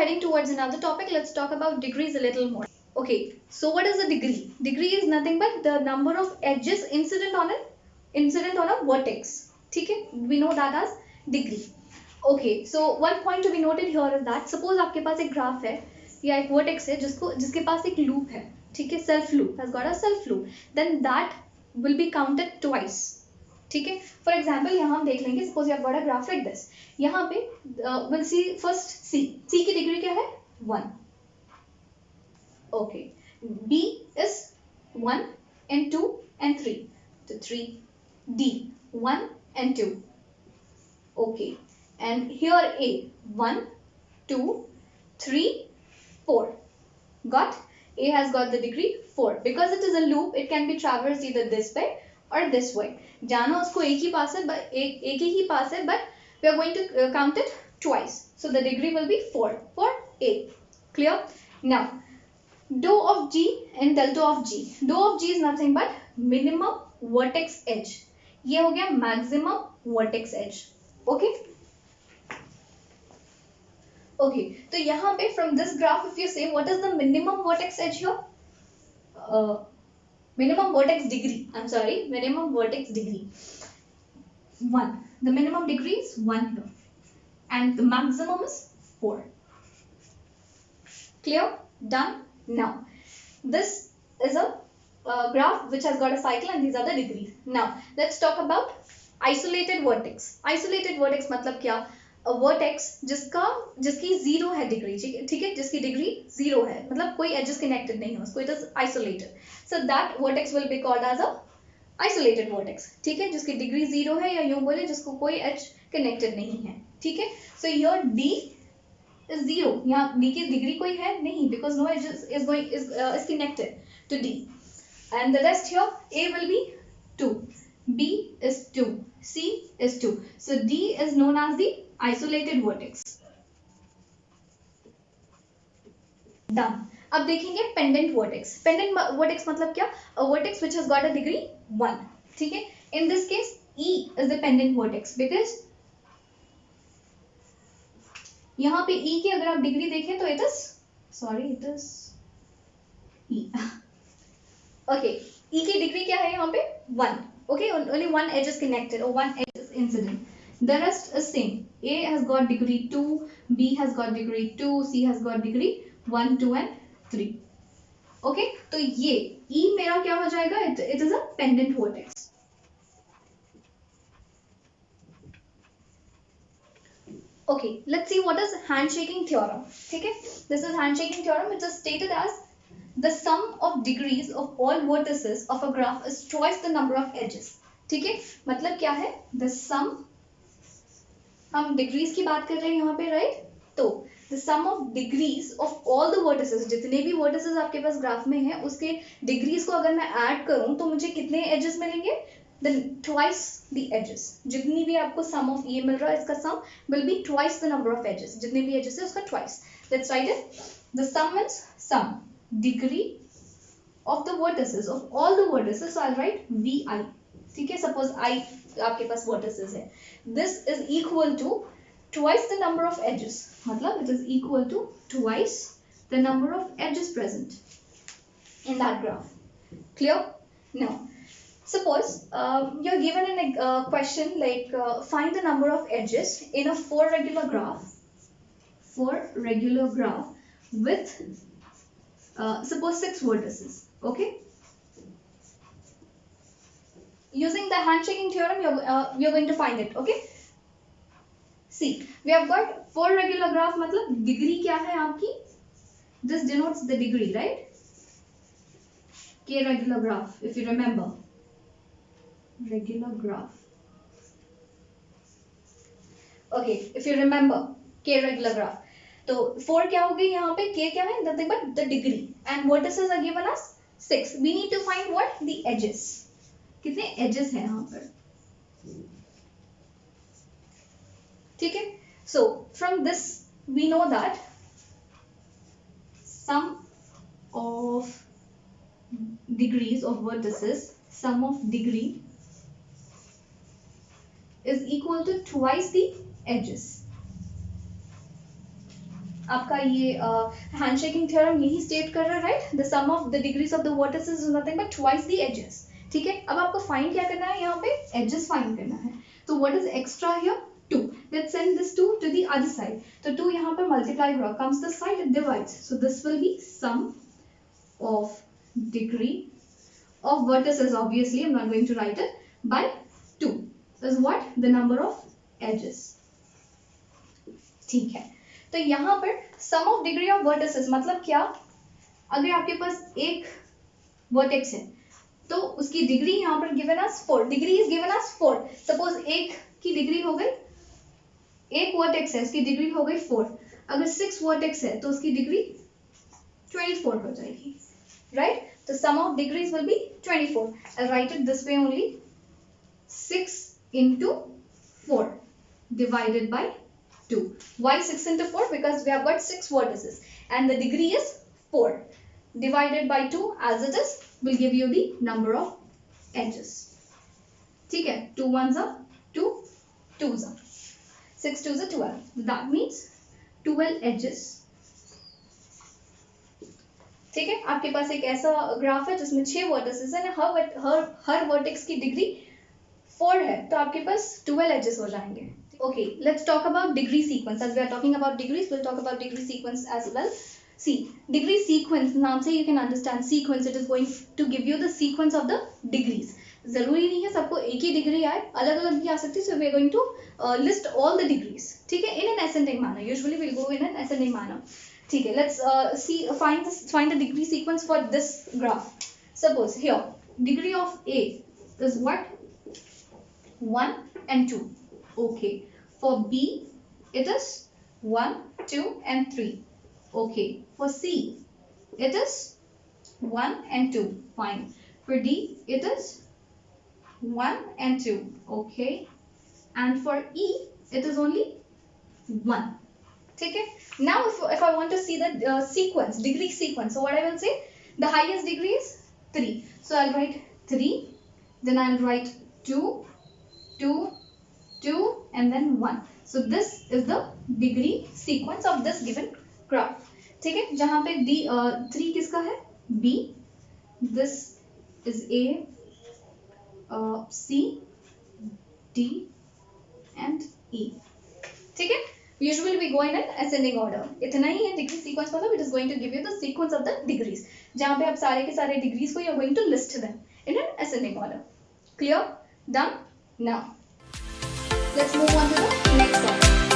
heading towards another topic, let's talk about degrees a little more. Okay, so what is a degree? Degree is nothing but the number of edges incident on a vertex. Okay, we know that as degree. Okay, so one point to be noted here is that suppose आपके पास एक graph है या एक vertex है जिसके पास एक loop है, ठीक है, self loop has got a self loop, then that will be counted twice. ठीक है, फॉर एग्जाम्पल यहाँ हम देख लेंगे, suppose you have got a graph like this. यहाँ पे विल सी फर्स्ट सी की डिग्री क्या है 1. Okay, B is 1 and 2 and 3, तो 3. D 1 and 2. Okay, and here A 1 2 3 4. Got? A has got the degree 4. Because it is a loop, it can be traversed either this way or this way. जाना उसको एक ही पास है, एक ही पास है, but we are going to count it twice. So the degree will be 4 for A. Clear? Now, dou of G and delta of G. Dou of G is nothing but minimum vertex edge. ये हो गया maximum vertex edge. Okay? Okay, तो यहाँ पे from this graph if you say what is the minimum vertex edge here? Minimum vertex degree. I'm sorry, minimum vertex degree. 1. The minimum degree is 1 here, and the maximum is 4. Clear? Done. Now, this is a graph which has got a cycle, and these are the degrees. Now, let's talk about isolated vertex. Isolated vertex मतलब क्या? Vertex जिसकी 0 है degree, ठीक है, जिसकी degree 0 है, मतलब कोई एजेस कनेक्टेड नहीं है उसको, it is isolated. So that vertex will be called as a isolated vertex. ठीक है, जिसकी डिग्री 0 है, या यूं बोले जिसको कोई एज कनेक्टेड नहीं है. ठीक है, सो योर डी इज 0. यहाँ डी की डिग्री कोई है नहीं, because no edge is connected to D. And the rest here A will be 2, B is 2, C is 2. So D is known as the isolated vertex. Done. अब देखेंगे pendant vertex. Pendant vertex मतलब क्या? A vertex which has got a degree 1. ठीक है? In this case, E is the pendant vertex because यहाँ पे E की अगर आप डिग्री देखें तो it is E. Okay, E की डिग्री क्या है यहाँ पे 1. Okay, only one edge is connected or one edge is incident. The rest is same. A has got degree 2, B has got degree 2, C has got degree 1, 2 and 3. Okay, तो ये E मेरा क्या हो जाएगा? It is a pendant vertex. Okay, let's see what is handshaking theorem. ठीक है, this is handshaking theorem. It is stated as the sum of degrees of all vertices of a graph is twice the number of edges. ठीक है, मतलब क्या है? The sum, हम degrees की बात कर रहे हैं यहाँ पे, right? तो the sum of degrees of all the vertices, जितने भी vertices आपके पास ग्राफ में हैं, उसके degrees को अगर मैं ऐड करूं तो मुझे कितने edges मिलेंगे? Then twice the edges. जितनी भी आपको sum of ये मिल रहा है, इसका sum will be twice the number of edges. जितने भी edges है उसका twice. Let's write it. The sum means sum. Degree of the vertices of all the vertices, so I'll write VI. ठीक है, suppose I आपके पास vertices है. This is equal to twice the number of edges. मतलब it is equal to twice the number of edges present in that graph. Clear? Now, suppose you're given a question like find the number of edges in a 4 regular graph with suppose 6 vertices. Okay, using the handshaking theorem you're going to find it. Okay, see, we have got 4 regular graph, मतलब degree क्या है आपकी? This denotes the degree, right? K regular graph, if you remember, regular graph. Okay, if you remember K regular graph, तो 4 क्या हो गई यहाँ पे? K क्या है? Nothing but the degree, and vertices are given us 6. We need to find what? The edges. कितने edges हैं यहाँ पर? ठीक है, so from this we know that sum of degrees of vertices, sum of degree is equal to twice the edges. आपका ये handshaking theorem यही state कर रहा है, right? The sum of the degrees of the vertices is nothing but twice the edges. ठीक है, अब आपको फाइंड क्या करना है, यहाँ पे एजेस फाइंड करना है. तो what is extra here? 2. Let's send this 2 to the other side. So 2 यहाँ पर multiply हुआ, comes the side, it divides. So this will be sum of degree of vertices, obviously I'm not going to write it, by 2 is what? The number of edges. ठीक है, तो यहाँ पर sum of degree of vertices मतलब क्या? अगर आपके पास एक vertex है तो उसकी डिग्री यहाँ पर given as 4. Degree is given as 4. Suppose एक की डिग्री हो गई, एक वर्टेक्स है उसकी डिग्री हो गई 4. अगर 6 वर्टेक्स है तो उसकी डिग्री 24 हो जाएगी, राइट? तो sum of degrees will be 24. I write it this way only, 6 into 4 divided by 2. Why 6 into 4? Because we have got 6 vertices and the degree is 4 divided by 2 as it is will give you the number of edges. ठीक है, 2 ones are 2, 2s are 6 2s are 12. That means 12 edges. ठीक है, आपके पास एक ऐसा graph है जिसमें 6 vertices है ना, हर वर्टेक्स की डिग्री 4 है, तो आपके पास 12 एजेस हो जाएंगे. Okay, let's talk about degree sequence. As we are talking about degrees, we'll talk about degree sequence as well. See, degree sequence नाम से you can understand sequence. It is going to give you the sequence of the degrees. जरूरी नहीं है सबको एक ही degree आए, अलग अलग भी आ सकती है. So we are going to list all the degrees. ठीक है, in an ascending manner. Usually we'll go in an ascending manner. ठीक है, let's find the degree sequence for this graph. Suppose here degree of A is what? 1 and 2. Okay. For B it is 1, 2 and 3. Okay. For C it is 1 and 2. Fine. For D it is 1 and 2. Okay. And for E it is only 1. ठीक है. Now if I want to see the sequence, degree sequence, so what I will say, the highest degree is 3. So I'll write 3, then I'll write 2, 2, 2 and then 1. So this is the degree sequence of this given graph. ठीक है, जहाँ पे 3 किसका है? B. This is A, C, D and E. ठीक है, usually we go in an ascending order. इतना ही है degree sequence मतलब, it is going to give you the sequence of the degrees. जहाँ पे आप सारे के सारे degrees को you are going to list them in an ascending order. Clear? Done? Now let's move on to the next topic.